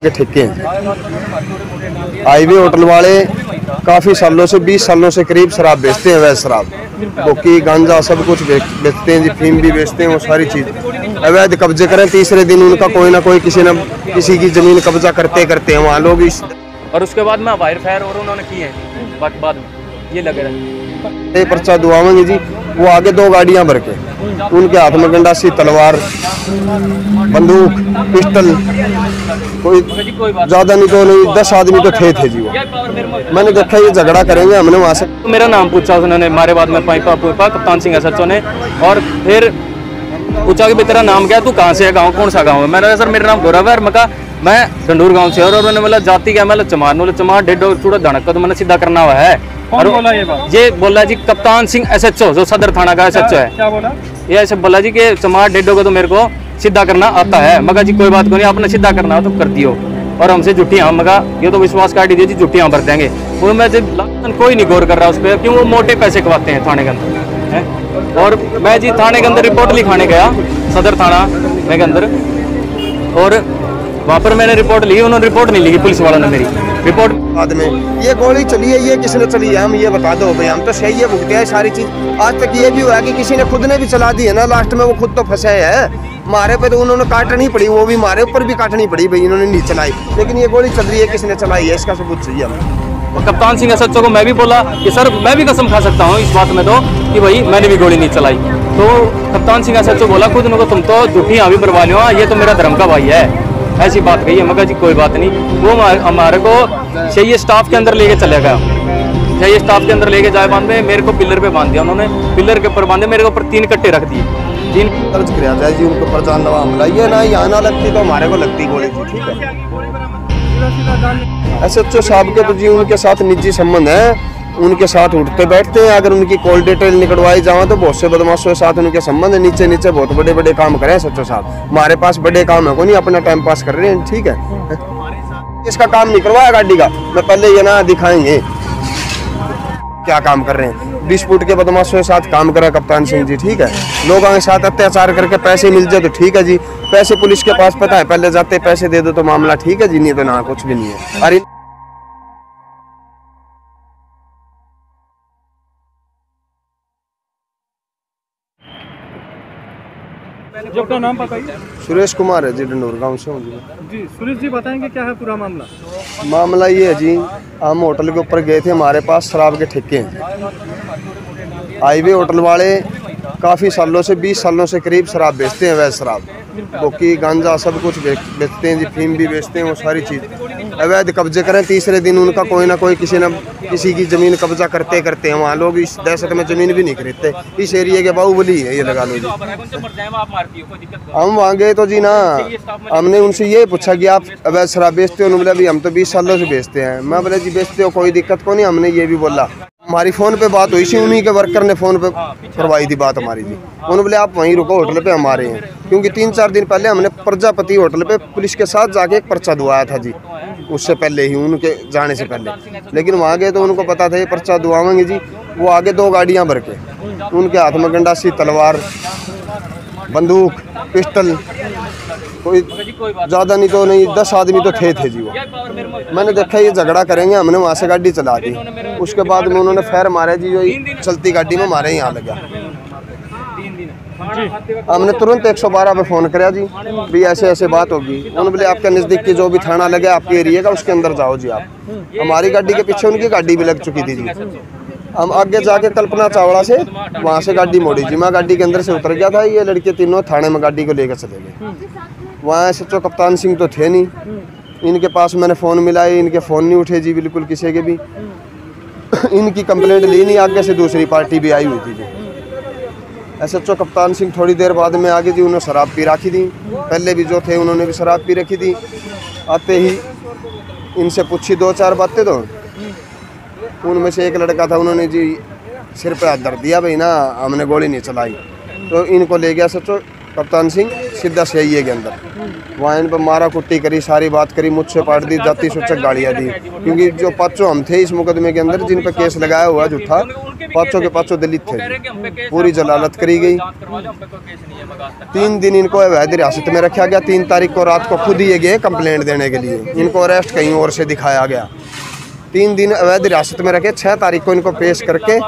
के ठेके हैं। हाईवे होटल वाले काफ़ी सालों से 20 सालों से करीब शराब बेचते हैं। वैसे शराब बोकी गांजा सब कुछ बेचते हैं जी, फीम भी बेचते हैं। वो सारी चीज़ अवैध कब्जे करें। तीसरे दिन उनका कोई ना कोई किसी की ज़मीन कब्जा करते करते हैं वहाँ लोग इस। और उसके बाद में वायर फायर और उन्होंने किए हैं बाद में ये लगे रहे पर्चा दुआवेंगे जी। वो आगे 2 गाड़ियाँ भर के उनके हाथ में गंडासी, तलवार, बंदूक, पिस्टल, कोई ज़्यादा नहीं तो नहीं 10 आदमी तो थे जी। वो मैंने देखा ये झगड़ा करेंगे हमने वहाँ से। मेरा नाम पूछा उन्होंने मारे बाद में पाइपा कप्तान सिंह SHO ने, और फिर पूछा कि तेरा नाम क्या है, तू कहाँ से है, गाँव कौन सा गाँव है। मैंने कहा सर मेरा नाम गौरव है। मैं कहा मैं डंडूर गाँव से। और उन्होंने बोला जाति क्या, मैं चमार चमार 1.5 चूड़ा धड़क का तो मैंने सीधा करना हुआ है। और बोला ये बोला जी कप्तान सिंह SHO जो सदर थाना का SHO है। क्या बोला ये ऐसे बोला जी कि चमार 1.5 को तो मेरे को सीधा करना आता है। मगर जी कोई बात को नहीं, आपने सीधा करना हो तो कर दियो। और हमसे जुटियाँ मगा ये तो विश्वास काट दीजिए जी, जुटियाँ भर देंगे। वो मैं कोई नहीं गौर कर रहा उस पर, क्यों वो मोटे पैसे कमाते हैं थाने के अंदर है। और मैं जी थाने के अंदर रिपोर्ट लिखाने गया, सदर थाना में के अंदर, और वहाँ पर मैंने रिपोर्ट ली। उन्होंने रिपोर्ट नहीं लिखी पुलिस वालों ने मेरी रिपोर्ट। बाद में ये गोली चली है, ये किसने चली है हम ये बता दो भाई। हम तो सही है भुगते हैं सारी चीज। आज तक ये भी हुआ है कि किसी ने खुद ने भी चला दी है ना, लास्ट में वो खुद तो फंसे है। मारे पे तो उन्होंने काटनी पड़ी, वो भी मारे ऊपर भी काटनी पड़ी भाई, इन्होंने नहीं चलाई। लेकिन ये गोली चल रही है, किसने चलाई है इसका सबूत चाहिए हमें। और कप्तान सिंह SHO को मैं भी बोला कि सर मैं भी कसम खा सकता हूँ इस बात में तो कि भाई मैंने भी गोली नहीं चलाई। तो कप्तान सिंह SHO बोला खुद को तुम तो जुटियाँ भी बरवा लो, ये तो मेरा धर्म का भाई है, ऐसी बात कही है। मगर जी कोई बात नहीं। वो हमारे को चाहिए स्टाफ के अंदर लेके चले गया, चाहिए स्टाफ के अंदर लेके जाए बांध में मेरे को पिलर पे बांध दिया उन्होंने। पिलर के ऊपर बांधे, मेरे ऊपर 3 कट्टे रख दिए। 3 दर्ज किया जाए जी उनके ऊपर जानलेवा हमला। ये ना यहाँ ना लगती तो हमारे को लगती गोली थी, ठीक है। SHO साहब के तो जी उनके साथ निजी संबंध है, उनके साथ उठते बैठते हैं। अगर उनकी कॉल डिटेल निकलवाई जाए तो बहुत से बदमाशों के साथ उनके संबंध है। नीचे नीचे बहुत बड़े बड़े काम करें SHO साहब। हमारे पास बड़े काम है को नहीं, अपना टाइम पास कर रहे हैं, ठीक है। इसका काम नहीं करवाया गाड़ी का, मैं पहले ये ना दिखाएंगे क्या काम कर रहे हैं। 20 फुट के बदमाशों के साथ काम करा कप्तान सिंह जी, ठीक है। लोगों के साथ अत्याचार करके पैसे मिल जाए तो ठीक है जी। पैसे पुलिस के पास पता है, पहले जाते पैसे दे दो तो मामला ठीक है जी, नहीं तो ना कुछ भी नहीं है। अरे जी अपना नाम बताइए। सुरेश कुमार है जी, डंडूर गाँव से हूँ जी सुरेश जी बताएंगे क्या है पूरा मामला। मामला ये है जी, हम होटल के ऊपर गए थे, हमारे पास शराब के ठेके हैं। हाईवे होटल वाले काफ़ी सालों से 20 सालों से करीब शराब बेचते हैं। वैसे शराब बोकी गांजा सब कुछ बेचते हैं जी, फीम भी बेचते हैं। वो सारी चीज़ अवैध कब्जे करें। तीसरे दिन उनका कोई ना कोई किसी की ज़मीन कब्जा करते करते हैं वहाँ लोग इस दहशत में ज़मीन भी नहीं खरीदते। इस एरिया के बाहुबली है ये, लगा लो जी। हम वहाँ गए तो जी ना, हमने उनसे ये पूछा कि आप अवैध शराब बेचते हो। उन्होंने बोला भी हम तो 20 सालों से बेचते हैं। मैं बोला जी बेचते हो कोई दिक्कत को नहीं। हमने ये भी बोला, हमारी फ़ोन पे बात हुई थी, उन्हीं के वर्कर ने फ़ोन पे करवाई थी बात हमारी जी। उन्होंने बोले आप वहीं रुको होटल पे हमारे हैं, क्योंकि 3-4 दिन पहले हमने प्रजापति होटल पे पुलिस के साथ जाके एक पर्चा दुआया था जी, उससे पहले ही उनके जाने से पहले। लेकिन वहाँ गए तो उनको पता था ये पर्चा दुआवेंगे जी। वो आगे 2 गाड़ियाँ भर के उनके हाथ में गंडासी, तलवार, बंदूक, पिस्टल, कोई ज़्यादा नहीं तो नहीं 10 आदमी तो थे जी। वो मैंने देखा ये झगड़ा करेंगे, हमने वहाँ से गाड़ी चला दी। उसके बाद में उन्होंने फैर मारे जी, जो चलती गाड़ी में मारे यहाँ लगा। हमने तुरंत 112 पे फ़ोन कराया जी, भी ऐसे ऐसे बात होगी। उन्होंने बोले आपके नज़दीक की जो भी थाना लगे आपके एरिया का, उसके अंदर जाओ जी आप। हमारी गाड़ी के पीछे उनकी गाड़ी भी लग चुकी थी जी। हम आगे जाके कल्पना चावड़ा से वहाँ से गाड़ी मोड़ी जी। मैं गाड़ी के अंदर से उतर गया था, ये लड़के तीनों थाने में गाड़ी को लेकर चले गए। वहाँ SHO कप्तान सिंह तो थे नहीं, इनके पास मैंने फ़ोन मिलाए, इनके फ़ोन नहीं उठे जी बिल्कुल किसी के भी। इनकी कंप्लेंट ली नहीं, आगे से दूसरी पार्टी भी आई हुई थी जी। SHO कप्तान सिंह थोड़ी देर बाद में आगे जी, उन्होंने शराब पी रखी थी। पहले भी जो थे उन्होंने भी शराब पी रखी थी। आते ही इनसे पूछी 2-4 बातें, तो उनमें से एक लड़का था, उन्होंने जी सिर पे हाथ धर दिया भाई ना हमने गोली नहीं चलाई। तो इनको ले गया SHO कप्तान सिंह सीधा CIA के अंदर। वहाँ इन पर मारा कुट्टी करी, सारी बात करी, मुझसे पाट दी, जाती सूचक गालियाँ दी। क्योंकि जो पाँचों हम थे इस मुकदमे के अंदर जिन पर केस लगाया हुआ झूठा, पाँचों के पाँचों दलित थे। पूरी जलालत करी गई। 3 दिन इनको अवैध हिरासत में रखा गया। 3 तारीख को रात को खुद ही गए कंप्लेंट देने के लिए। इनको अरेस्ट कहीं और से दिखाया गया। 3 दिन अवैध हिरासत में रखे। 6 तारीख को इनको पेश करके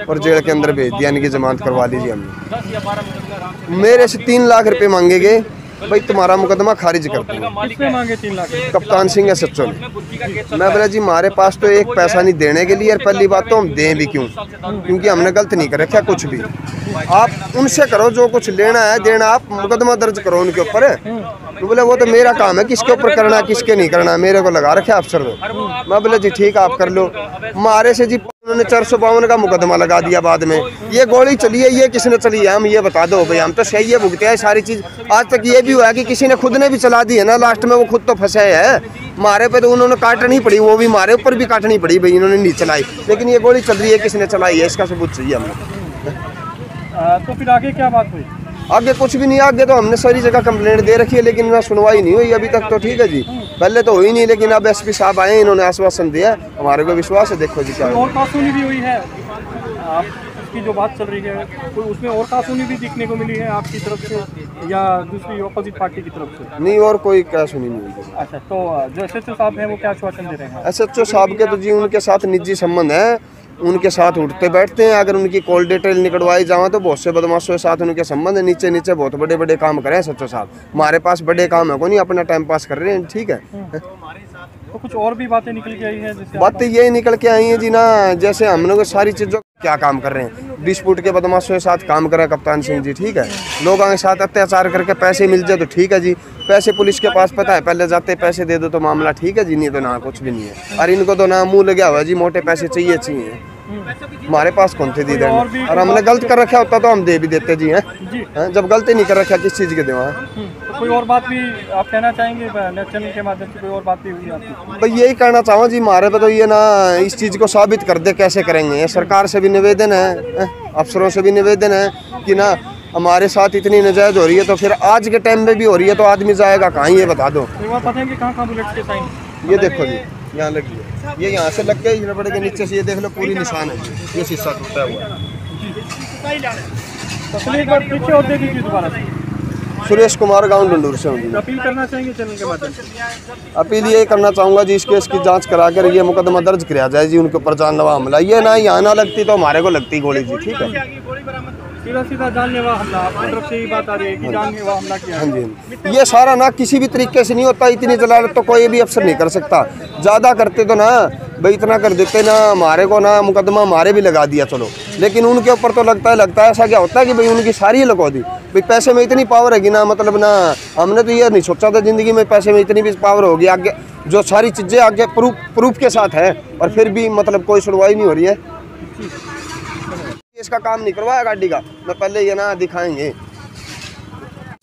और जेल के अंदर भेज दिया। इनकी जमानत करवा लीजिए हमने। मेरे से 3 लाख रुपए मांगे गए, भाई तुम्हारा मुकदमा खारिज कर दो। किसने मांगे 3 लाख? कप्तान सिंह SHO ने। मैं बोला जी हमारे पास तो एक पैसा नहीं देने के लिए, और पहली बात तो हम दें भी क्यों, क्योंकि हमने गलत नहीं कर रखा कुछ भी। आप उनसे करो जो कुछ लेना है देना, आप मुकदमा दर्ज करो उनके ऊपर। तो बोले वो तो मेरा काम है, किसके ऊपर करना है किसके नहीं करना, मेरे को लगा रखे अफसर को। मैं बोले जी ठीक है आप कर लो। मारे से जी उन्होंने 452 का मुकदमा लगा दिया बाद में। ये गोली चली है, ये किसने चली है हम ये बता दो भाई, हम तो सही है भुगते हैं सारी चीज़। आज तक ये भी हुआ है कि किसी ने खुद ने भी चला दी है ना, लास्ट में वो खुद तो फंसे है। मारे पे तो उन्होंने काटनी पड़ी, वो भी मारे ऊपर भी काटनी पड़ी भाई, इन्होंने नहीं चलाई। लेकिन ये गोली चल रही है, किसने चलाई है इसका सबूत चाहिए हमें। तो फिर आगे क्या बात हुई? आगे कुछ भी नहीं, आगे तो हमने सारी जगह कंप्लेंट दे रखी है, लेकिन ना सुनवाई नहीं हुई अभी तक। तो ठीक है जी, पहले तो हुई नहीं, लेकिन अब SP साहब आए, इन्होंने आश्वासन दिया, हमारे को विश्वास है। देखो जी क्या और कासूनी भी हुई है आप की जो बात चल रही है, तो उसमें और कासूनी भी दिखने को मिली है आपकी तरफ से या दूसरी ऑपोजिट पार्टी की तरफ से? नहीं, और कोई कासूनी नहीं हुई। अच्छा, तो जो SHO साहब हैं वो क्या आश्वासन दे रहे हैं? SHO साहब के तो जी उनके साथ निजी संबंध है, उनके साथ उठते बैठते हैं। अगर उनकी कॉल डिटेल निकलवाई जाए तो बहुत से बदमाशों के साथ उनके संबंध है। नीचे नीचे बहुत बड़े बड़े काम करें SHO साहब। हमारे पास बड़े काम है को नहीं, अपना टाइम पास कर रहे हैं। ठीक है, तो कुछ और भी बातें निकल के आई हैं? जैसे बातें यही निकल के आई हैं जी ना, जैसे हम लोग सारी चीज़ों क्या काम कर रहे हैं, डिस्प्यूट के बदमाशों के साथ काम कर रहे हैं कप्तान सिंह जी। ठीक है, लोगों के साथ अत्याचार करके पैसे मिल जाए तो ठीक है जी, पैसे पुलिस के पास पता है, पहले जाते पैसे दे दो तो मामला ठीक है जी, नहीं तो ना कुछ भी नहीं है। और इनको तो ना मुँह लगा हुआ है जी, मोटे पैसे चाहिए चाहिए। हमारे पास कौन थे दी देने, और हमने गलत कर रखा होता तो हम दे भी देते जी हैं। जब गलती नहीं कर रखा किस चीज़ के देवा। कोई और बात भी आप कहना चाहेंगे चैनल के माध्यम से? कोई और बात भी हुई आपकी? भाई यही कहना चाहूँ जी, हमारे पे तो ये ना इस चीज़ को साबित कर दे, कैसे करेंगे। सरकार से भी निवेदन है, अफसरों से भी निवेदन है कि ना हमारे साथ इतनी नाजायज हो रही है, तो फिर आज के टाइम में भी हो रही है, तो आदमी जाएगा कहाँ ये बता दो। पता है कि कहाँ बुलेट के साइन? ये देखो जी, यहाँ लगी है, ये यहाँ से लग गई रबड़ के नीचे से, ये देख लो पूरी निशान है, ये शीशा टूटा हुआ है। तो एक बार पीछे और दे दीजिए दोबारा से। सुरेश कुमार, गांव डंडूर से हूँ। अपील करना चाहेंगे चैनल के माध्यम से? अपील ये करना चाहूँगा जी, इस केस की जांच कराकर ये मुकदमा दर्ज किया जाए जी, उनके ऊपर जानलेवा हमला। ये ना यहाँ ना लगती तो हमारे को लगती गोली जी। ठीक है, सीधा सीधा जानलेवा हमला, आपकी तरफ से ही बात आ रही है कि जानलेवा हमला किया? हाँ जी, ये सारा ना किसी भी तरीके से नहीं होता। इतनी जलालत तो कोई भी अफसर नहीं कर सकता। ज़्यादा करते तो ना भाई इतना कर देते ना, हमारे को ना मुकदमा हमारे भी लगा दिया चलो, लेकिन उनके ऊपर तो लगता है ऐसा क्या होता है कि भाई उनकी सारी लगा दी। भाई पैसे में इतनी पावर है ना, मतलब ना हमने तो ये नहीं सोचा था ज़िंदगी में पैसे में इतनी भी पावर होगी। आगे जो सारी चीज़ें आगे प्रूफ के साथ है, और फिर भी मतलब कोई सुनवाई नहीं हो रही है। इसका काम नहीं करवाया गाड़ी का, मैं पहले ये ना दिखाएंगे।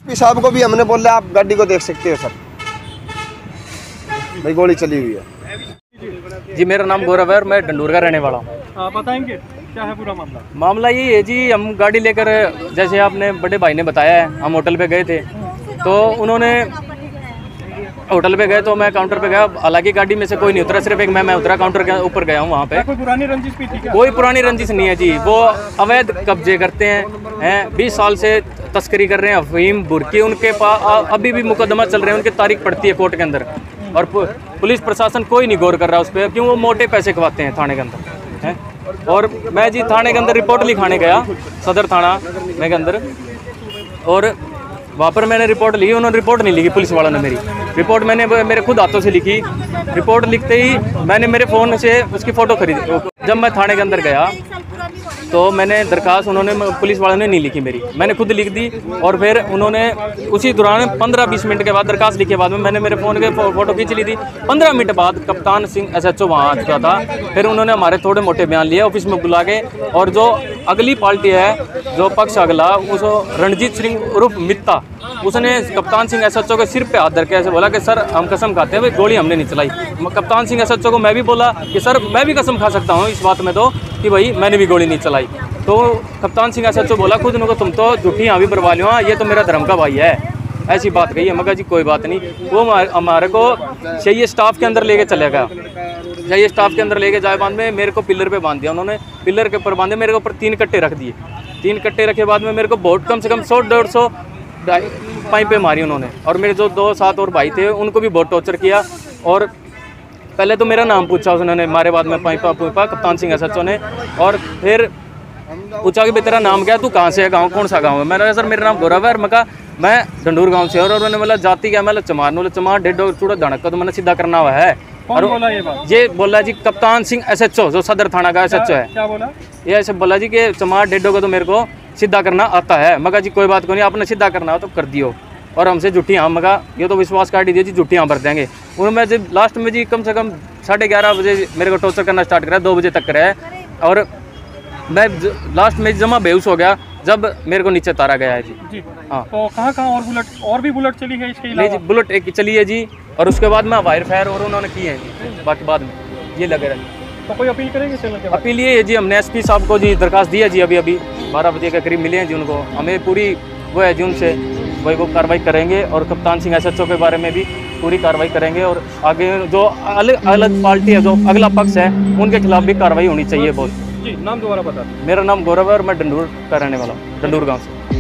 SP साहब को भी हमने बोला आप गाड़ी को देख सकते हो सर, भाई गोली चली हुई है। जी मेरा नाम गौरव है और मैं डंडूर का रहने वाला हूँ। बताएंगे क्या है पूरा मामला? मामला ये है जी, हम गाड़ी लेकर, जैसे आपने बड़े भाई ने बताया है, हम होटल पे गए थे, तो उन्होंने होटल पे गए तो मैं काउंटर पे गया, हालांकि गाड़ी में से कोई नहीं उतरा, सिर्फ एक मैं उतरा, काउंटर के ऊपर गया हूँ। वहाँ पे कोई पुरानी रंजिश भी थी क्या? कोई पुरानी रंजिश नहीं है जी, वो अवैध कब्जे करते हैं 20 साल से तस्करी कर रहे हैं, अफीम बुर्की, उनके पास अभी भी मुकदमा चल रहे हैं, उनकी तारीख पड़ती है कोर्ट के अंदर, और पुलिस प्रशासन कोई नहीं गौर कर रहा उस पर, क्यों वो मोटे पैसे खवाते हैं थाने के अंदर हैं। और मैं जी थाने के अंदर रिपोर्ट लिखाने गया, सदर थाना में के अंदर, और वहाँ पर मैंने रिपोर्ट लिखी, उन्होंने रिपोर्ट नहीं लिखी, पुलिस वालों ने मेरी रिपोर्ट मैंने मेरे खुद हाथों से लिखी। रिपोर्ट लिखते ही मैंने मेरे फ़ोन से उसकी फ़ोटो खरीदी। जब मैं थाने के अंदर गया तो मैंने दरखास्त, उन्होंने पुलिस वालों ने नहीं लिखी मेरी, मैंने खुद लिख दी। और फिर उन्होंने उसी दौरान 15-20 मिनट के बाद दरखास्त लिखे बाद में मैंने मेरे फ़ोन के फ़ोटो खींच ली थी। 15 मिनट बाद कप्तान सिंह SHO वहाँ आ चुका था। फिर उन्होंने हमारे थोड़े मोटे बयान लिए ऑफिस में बुला के, और जो अगली पार्टी है, जो पक्ष अगला, उस रणजीत सिंह उर्फ मित्ता, उसने कप्तान सिंह SHO के सिर पे हाथ धर के ऐसे बोला कि सर हम कसम खाते हैं भाई गोली हमने नहीं चलाई। कप्तान सिंह SHO को मैं भी बोला कि सर मैं भी कसम खा सकता हूँ इस बात में तो कि भाई मैंने भी गोली नहीं चलाई। तो कप्तान सिंह SHO बोला खुद उनको, तुम तो झूठी यहाँ भी बरवा लो, ये तो मेरा धर्म का भाई है, ऐसी बात कही है। मगर जी कोई बात नहीं, वो हमारे को चाहिए स्टाफ के अंदर लेके चले गया, चाहिए स्टाफ के अंदर लेके जाए बाद में मेरे को पिलर पे बांध दिया उन्होंने, पिलर के ऊपर बांधे, मेरे को ऊपर 3 कट्टे रख दिए, 3 कट्टे रखे बाद में मेरे को बहुत कम से कम 100-150 पाइपें मारी उन्होंने। और मेरे जो 2 साथ और भाई थे उनको भी बहुत टॉर्चर किया। और पहले तो मेरा नाम पूछा उन्होंने, मारे बाद में पाइपा पुइपा कप्तान सिंह SHO ने, और फिर पूछा कि भाई तेरा नाम क्या है, तू कहाँ से है, गाँव कौन सा गाँव है। मैंने कहा सर मेरा नाम गौरव है। मैं कहा मैं डंडूर गाँव से। और उन्होंने बोला जाति क्या, मैं चमार नो चमार 1.5 चूड़ा धड़क का तो मैंने सीधा करना हुआ है। कौन बोला ये बात? ये बोला जी कप्तान सिंह SHO जो सदर थाना का SHO है। क्या बोला? ये ऐसे बोला जी कि चमार 1.5 को तो मेरे को सीधा करना आता है। मगर जी कोई बात को नहीं, आपने सीधा करना हो तो कर दियो, और हमसे जुट्टियाँ, मगा ये तो विश्वास काट दीजिए जी, जुट्टियाँ भर देंगे। उन्होंने जब लास्ट में जी कम से कम 11:30 बजे मेरे को टॉर्चर करना स्टार्ट करा, 2 बजे तक कराया। और मैं लास्ट में जमा बेहोश हो गया जब मेरे को नीचे तारा गया है जी। हाँ, तो कहाँ और भी बुलेट चली है इसके नहीं अलावा? जी, बुलेट एक चली है जी, और उसके बाद में वायर फायर और उन्होंने किए हैं जी, बाकी बाद में ये लगे रहे। तो कोई अपील करेंगे चैनल के बाद? अपील ये है जी, हमने SP साहब को जी दरखास्त दी है जी, अभी 12 बजे के करीब मिले हैं जी उनको, हमें पूरी वो है जी उनसे वही वो कार्रवाई करेंगे। और कप्तान सिंह SHO के बारे में भी पूरी कार्रवाई करेंगे, और आगे जो अलग पार्टी है, जो अगला पक्ष है, उनके खिलाफ भी कार्रवाई होनी चाहिए बहुत। जी, नाम दोबारा बता दें। मेरा नाम गौरव है और मैं डंडूर का रहने वाला हूँ, डंडूर गाँव से।